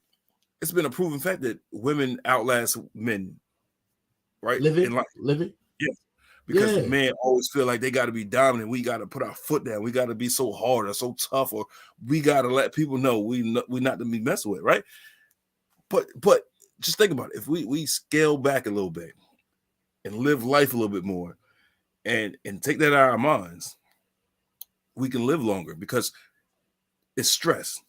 it's been a proven fact that women outlast men, right? Living. Yeah, because men always feel like they got to be dominant. We got to put our foot down. We got to be so hard or so tough, or we got to let people know we not to be messed with, right? But just think about it. If we scale back a little bit and live life a little bit more, and take that out of our minds, we can live longer because it's stress.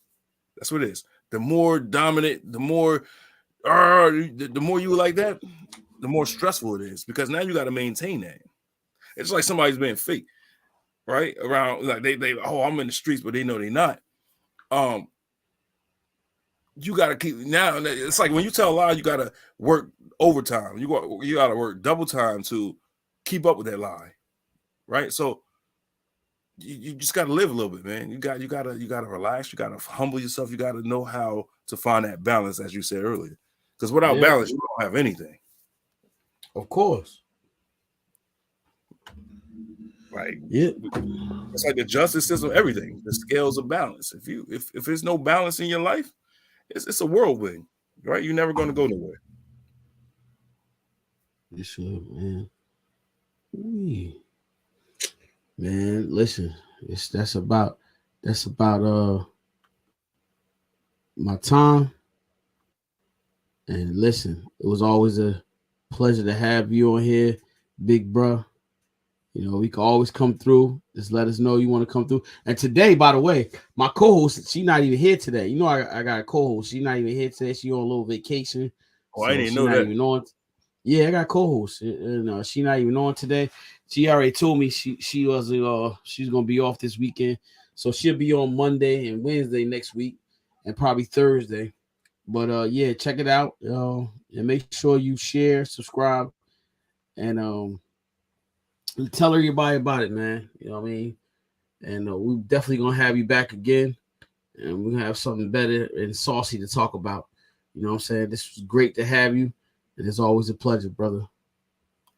That's what it is. The more dominant, the more you like that, the more stressful it is because now you got to maintain that. It's like somebody's being fake, right? Around like they I'm in the streets, but they know they're not. You got to keep now. It's like when you tell a lie, you got to work overtime. You got to work double time to keep up with that lie, right? So you just got to live a little bit, man. You got to relax. You got to humble yourself. You got to know how to find that balance, as you said earlier. Because without balance, you don't have anything. Of course. Right. Yeah. It's like the justice system, everything. The scales of balance. If there's no balance in your life, it's a whirlwind, right? You're never going to go nowhere. You should, man. Man, listen, that's about my time. And listen, it was always a pleasure to have you on here, big bro. You know, we can always come through. Just let us know you want to come through. And today, by the way, my co-host, she's not even here today. You know, I got a co-host. She's not even here today. She on a little vacation. Oh, so I didn't know that. Yeah, I got co-host. She not even on today. She already told me she's gonna be off this weekend, so she'll be on Monday and Wednesday next week, and probably Thursday. But yeah, check it out, and make sure you share, subscribe, and tell everybody about it, man. You know what I mean? And we're definitely gonna have you back again, and we're gonna have something better and saucy to talk about. You know what I'm saying? This was great to have you. It is always a pleasure, brother.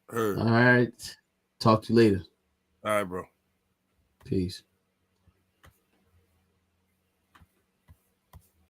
Heard. All right. Talk to you later. All right, bro. Peace.